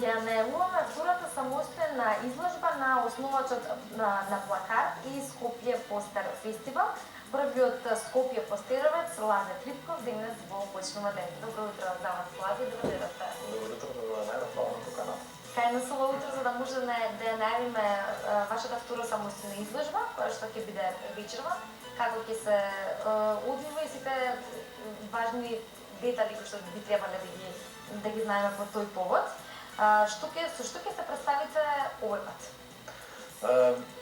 ја најавуваме втората самостојна изложба на основата на плакат и Скопје Постер фестивал. Првиот Скопје постеровец Лазе Трипков денес во почнува ден. Добро утро за вас, Лазе, добро дојдовте. Добро утро, најавно на поканата. Кај нас ова утро за да може да ја најавиме вашата втора самостојна изложба, која што ќе биде вечерва, како ќе се одвива и сите важни детали кои што би требале да ги знаеме по тој повод. Со што ќе се представите овој пат?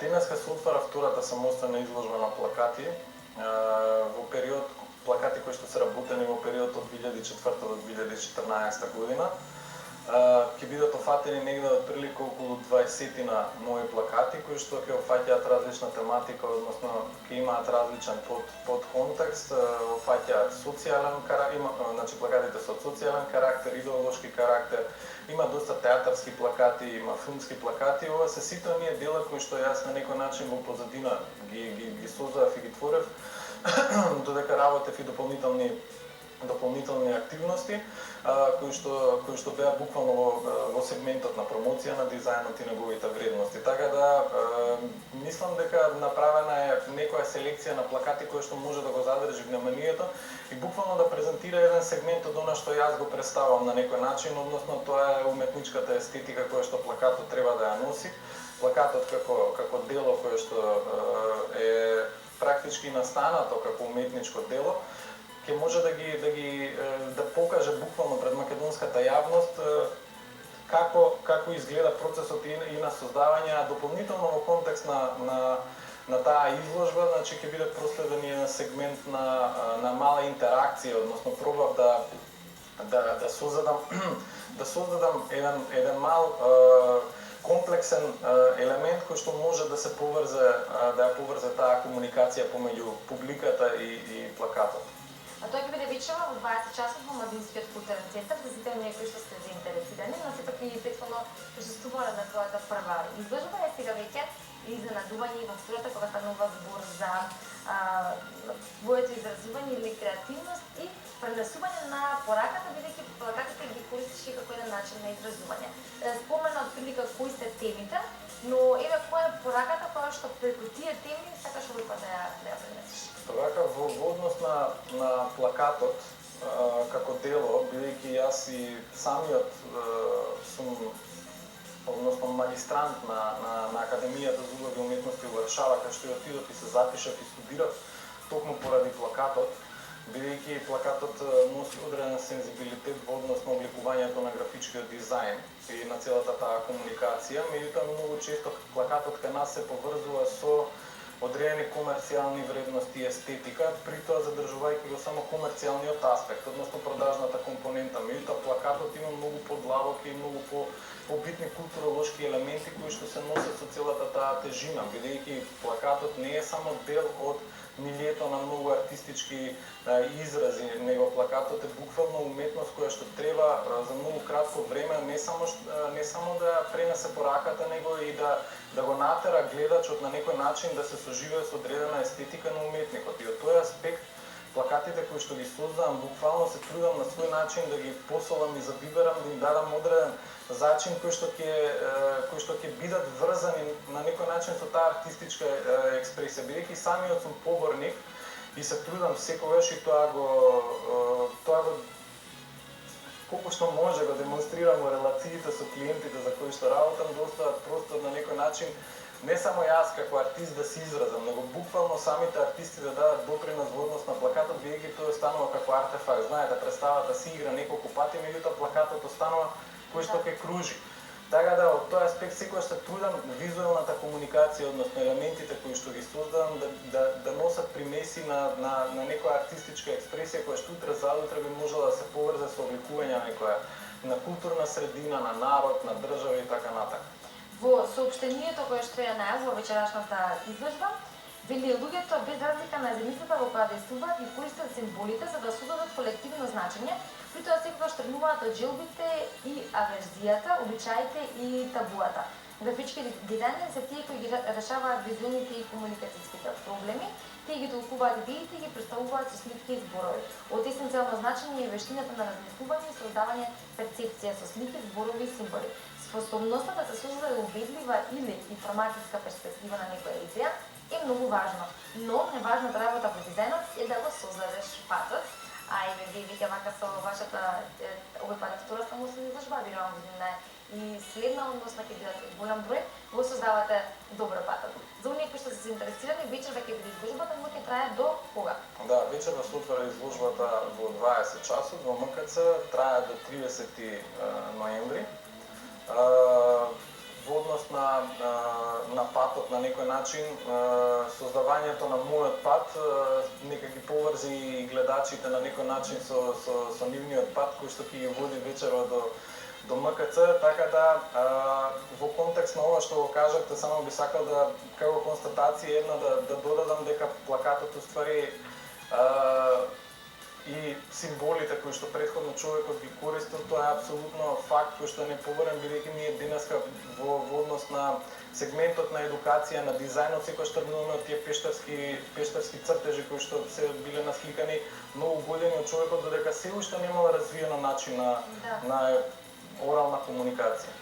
Денеска се отвара втората самостојна изложба на плакати во период плакати кои што се работени во период од 2004 до 2014 година. Ќе бидат офатени негде отприлика околу 20 мои плакати кои што ќе офаќаат различна тематика, односно ќе имаат различен подконтекст, офаќаат социјален карактер, значи плакатите со социјален карактер, идеолошки карактер, има доста театарски плакати, има филмски плакати. Ова се сите оние дела кои што јас на некој начин во позадина ги создадов и ги творев, додека работев и дополнителни активности кои што беа буквално во сегментот на промоција на дизајнот и неговите вредности. Така да мислам дека направена е некоја селекција на плакати која што може да го задржи вниманието и буквално да презентира еден сегмент од она што јас го представам на некој начин, односно тоа е уметничката естетика која што плакатот треба да ја носи. Плакатот како дело кое што е практички настанато како уметничко дело, ќе може да покаже буквално пред македонската јавност како изгледа процесот и на создавање, а дополнително во контекст на таа изложба, значи ќе биде проследен еден сегмент на мала интеракција, односно пробав да создадам еден мал комплексен елемент кој што може да се поврзе таа комуникација помеѓу публиката и плакатот. А тоа ќе биде вечерва во 20 часот во Младинскиот културен центар за сите оние кои што сте заинтересирани, но сепак и претходно присуствувале на твојата прва изложба е сега веќе изненадување во втората кога станува збор за твоето изразување или креативност и пренесување на пораката, бидејќи плакатите ги користиш како еден начин на изразување. Спомена отприлика кои се темите, но еве која е пораката која што преку тие теми сакаш овој пат да ја пренесеш? Така, во однос на плакатот како дело, бидејќи јас и самиот сум односно магистрант на Академијата за убави уметности во Варшава, кај што отидов и се запишав и студирав токму поради плакатот, бидејќи плакатот носи одреден сензибилитет во однос на обликувањето на графичкиот дизајн и на целата таа комуникација, меѓутоа многу често плакатот кај нас се поврзува со одредени комерцијални вредности и естетика, при тоа задржувајќи го само комерцијалниот аспект, односно продажната компонента. Меѓутоа плакатот има многу подлабоки и многу побитни културолошки елементи кои што се носат со целата таа тежина, бидејќи плакатот не е само дел од милието на многу артистички изрази, него плакатот е буквално уметност која што треба за многу кратко време не само да пренесе пораката, него и да го натера гледачот на некој начин да се соживее со одредена естетика на уметникот. И од тој аспект плакатите кои што ги создавам, буквално се трудам на свој начин да ги посолам и забиберам, да им дадам одреден зачин кои што ќе бидат врзани на некој начин со таа артистичка експресија. Бидејќи самиот сум поборник и се трудам секогаш и тоа го колку што може го демонстрирам во релациите со клиентите за кои што работам, доста просто на некој начин не само јас како артист да се изразам, него буквално самите артисти да дадат допринос во однос на плакатот, бидејќи тој останува како артефакт. Знаете, представата се игра неколку пати, меѓутоа плакатот останува кој што ќе кружи. Така да, од тој аспект секогаш се трудам визуелната комуникација, односно елементите кои што ги создавам, да носат примеси на некоја артистичка експресија која што утре заутре би можела да се поврзе со обликување на културна средина, на народ, на држава и така натаму. Во соопштението кое што ја најавува вечерашната изложба, вели луѓето без разлика на земјината во која действуваат и користат символите за да создадат колективно значење, при тоа секогаш тргнуваат од желбите и аверзијата, обичаите и табуата. Графички дизајнери се тие кои ги решаваат визуелните и комуникацијските проблеми. тие ги толкуваат идеите и ги представуваат со слики и зборови. Од есенцијално значење е вештината на размислување и создавање перцепција со слики, зборови и символи. Способноста да се создаде убедлива или информативска перспектива на некоја идеја е многу важно, но неважната работа во дизајнот е да го создадеш патот. А и вие веќе вака со вашата овој пат втора самостојна изложба, верувам година и следна, односно ќе бидат голем број, го создавате добро патот. За оние кои што се заинтересирани, вечерва ќе биде изложбата, но ќе трае до кога? Да, вечерва се отвара изложбата во 20 часот во МКЦ, трае до 30 ноември. Во однос на патот на некој начин, создавањето на мојот пат нека ги поврзи и гледачите на некој начин со нивниот пат кој што ќе ги води вечерва до МКЦ, така да во контекст на ова што го кажавте, само би сакал да како констатација една да додадам дека плакатот уствари и символите кои што претходно човекот ги користил, тоа е апсолутно факт кој што не поборен, бидејќи ние денеска во однос на сегментот на едукација, на дизајнот, секогаш тргнуваме од тие пештарски цртежи кои што се биле насликани многу години од човекот, додека се уште немал развиено начин на орална комуникација.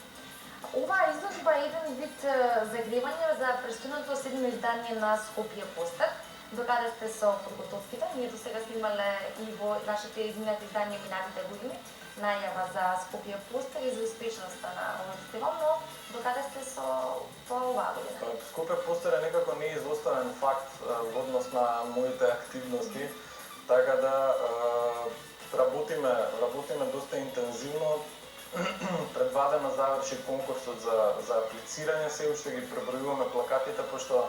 Оваа изложба е еден вид загревање за престојното 7 издание на Скопје Постер, докаде сте со подготовките. Ние досега сме имале и во нашите изминати издания минатите години најава за Скопје Постер и за успешноста на овој фестивал, но докаде сте со оваа година? Скопје Постер е некако неизоставен факт во однос на моите активности, така да работиме доста интензивно. Предвадено заврши конкурсот за аплицирање, се уште ги пребројуваме плакатите, пошто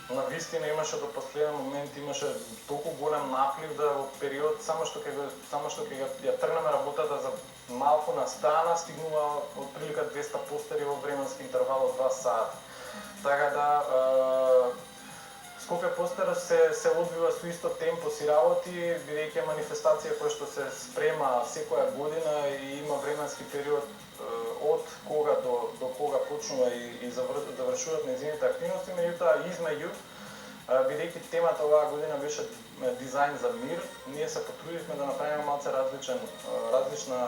на вистина имаше до последен момент имаше толку голем наплив да во период само што ќе ја тргнеме работата за малку на страна стигнува од прилика 200 постери во временски интервал од 2 сати. Така да Скопје Постер се одвива со исто темпо си работи, бидејќи е манифестација која што се спрема секоја година и има временски период од кога до кога почнува и завршуваат нејзините активности, меѓутоа измеѓу, бидејќи темата оваа година беше дизајн за мир, ние се потрудивме да направиме малце различна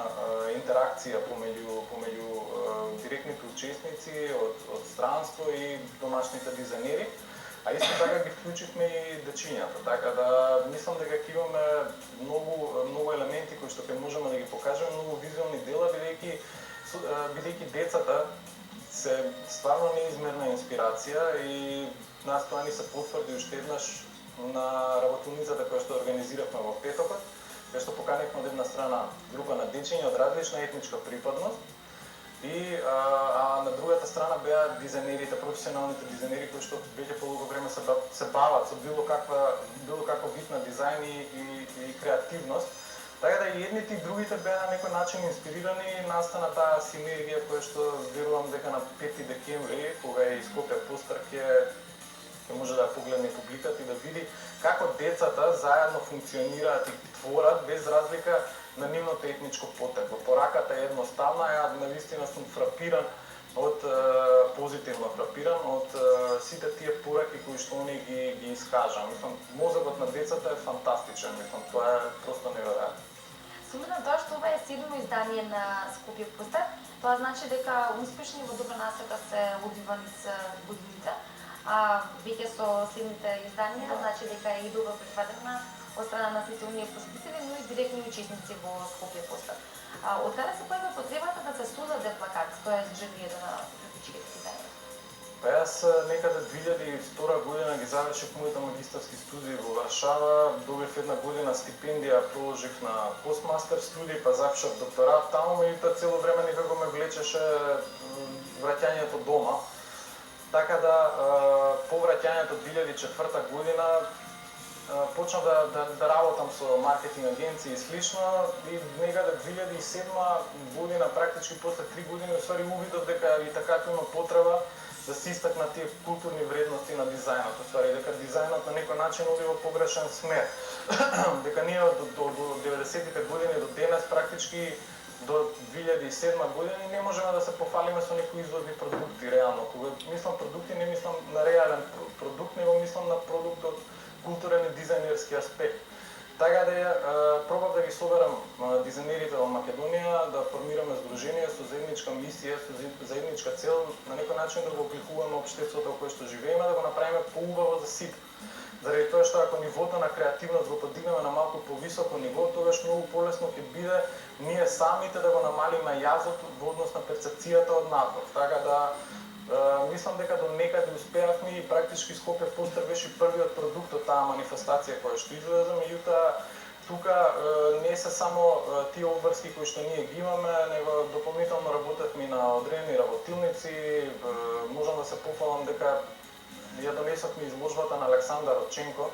интеракција помеѓу директните учесници од странство и домашните дизајнери. А исто така ги вклучивме и дечињата, така да мислам дека ќе имаме многу елементи кои што ќе можеме да ги покажеме, многу визуелни дела, бидејќи децата се стварно неизмерна инспирација и нас тоа ни се потврди уште еднаш на работилницата која што организиравме во петокот, кај што поканивме од една страна група на дечиња од различна етничка припадност, и на другата страна беа дизајнерите, професионалните дизајнери кои што веќе подолго време се бават со било каков вид на дизајн и креативност. Така да и едните и другите беа на некој начин инспирирани и настана таа синергија која што верувам дека на 5 декември, кога е Скопје Постер, ќе може да погледне публиката и да види како децата заедно функционираат и творат без разлика на нивното етничко потекло. Пораката е едноставна, ја навистина сум фрапиран позитивно фрапиран од сите тие пораки кои што они ги искажа. Мислам, мозокот на децата е фантастичен, мислам, тоа е просто неверојатно. С оглед на тоа што ова е 7-мо издание на Скопје Постер, тоа значи дека успешни во добра насока се одвива низ годините, а веќе со следните изданија значи дека е и добро прифатена од страна на сите оние посетители, но и директни учесници во Скопје Постер. Од каде се појава потребата да се создаде плакат, тоа е желието на критичките дизајнери? Па јас некаде 2002 година ги завршив моите магистарски студии во Варшава, добив една година стипендија, продолжив на постмастер студии, па запишав докторат таму и тоа цело време некако ме влечеше враќањето дома. Така да по враќањето 2004 година почнав да работам со маркетинг агенции и слично и некаде 2007 година, практички после 3 години, усвари увидов дека и така има потреба да се истакнат тие културни вредности на дизајнот, усвари дека дизајнот на некој начин оди во погрешен смер. Дека ние до 90-тите години до денес практички до 2007 година не можеме да се пофалиме со некои извозни продукти реално. Кога мислам продукти, не мислам на реален продукт, него мислам на продукт од културен и дизајнерски аспект. Така да пробав да ги соберам дизајнерите во Македонија, да формираме здружение со заедничка мисија, со заедничка цел, на некој начин да го обликуваме општеството во кое што живееме, да го направиме поубаво за сите. Заради тоа што ако нивото на креативност го подигнеме на малку повисоко ниво, тогаш многу полесно ќе биде ние самите да го намалиме јазот во однос на перцепцијата од напор. Така да мислам дека до некаде успеавме и практички Скопје Постер беше првиот продукт од таа манифестација која што излезе, меѓутоа тука не се само тие обврски кои што ние ги имаме, него дополнително работевме на одредени работилници. Можам да се пофалам дека ја донесовме изложбата на Александар Родченко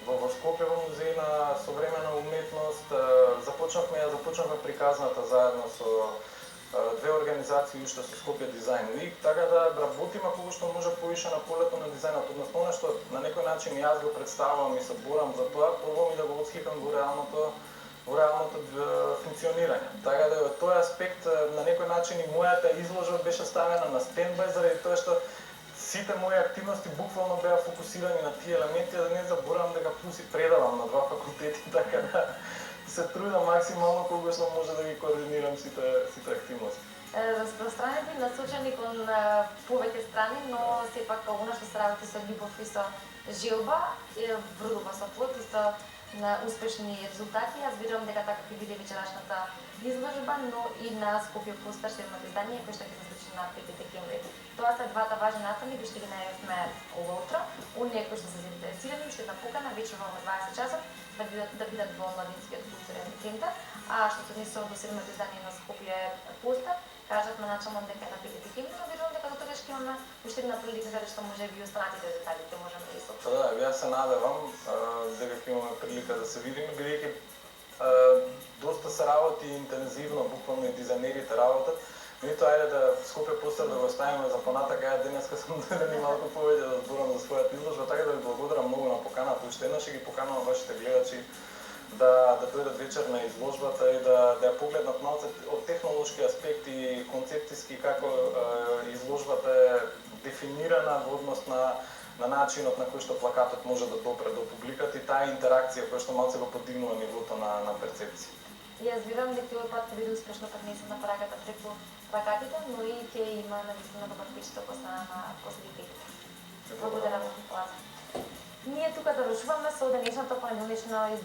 во Скопје во музеј на современа уметност. Започнавме приказната заедно со две организации уште со Скопје Дизајн Week, така да работиме колку што може повише на полето на дизајнот, односно она што на некој начин јас го представувам и се борам за тоа, пробувам и да го отсликам во реалното функционирање. Така да од тој аспект на некој начин и мојата изложба беше ставена на стендбај заради тоа што сите мои активности буквално беа фокусирани на тие елементи, да не заборавам дека плюс и предавам на два факултети, така да се трудам максимално колку што може да ги координирам сите активности. Распространети насочени кон повеќе страни, но сепак она што се работи со љубов и со желба, вродува со плод и со успешни резултати. Јас верувам дека така ќе биде вечерашната изложба, но и на Скопје Постер ще имаме издание кој што ќе се случи на 5 декември. Тоа се двата важни настани кои што ги најавивме ова утро. Оние кои што се заинтересирани уште една покана вечерва во 20 часот да бидат во Младинскиот културен центар. А што се однесува до 7-то издание на Скопје Постер, кажавме начално дека на 5 декември, но верувам дека до тогаш ќе имаме уште една прилика за што може би останатите детали ќе можеме да ги сопштиме. Да, јас се надевам дека ќе имаме прилика да се видиме, бидејќи доста се работи интензивно, буквално и дизајнерите работат. Меѓутоа, ајде да Скопје Постер да го оставиме за понатака. Ја денеска сум дојден и малку повеќе да зборам за својата изложба, така да ви благодарам многу на поканата. Уште еднаш ќе ги поканувам вашите гледачи да дојдат вечер на изложбата и да ја погледнат малку од технолошки аспекти, концептиски како изложбата е дефинирана во однос на начинот на кој што плакатот може да допре до публиката и таа интеракција која што малку го подигнува нивото на перцепција. Јас верувам дека овој пат ќе биде успешно пренесена пораката преку плакатите, но и ќе има навистина добар впечаток по сликите. Благодарам, Лазар. Ние тука завршуваме со денешното понеделнично издание.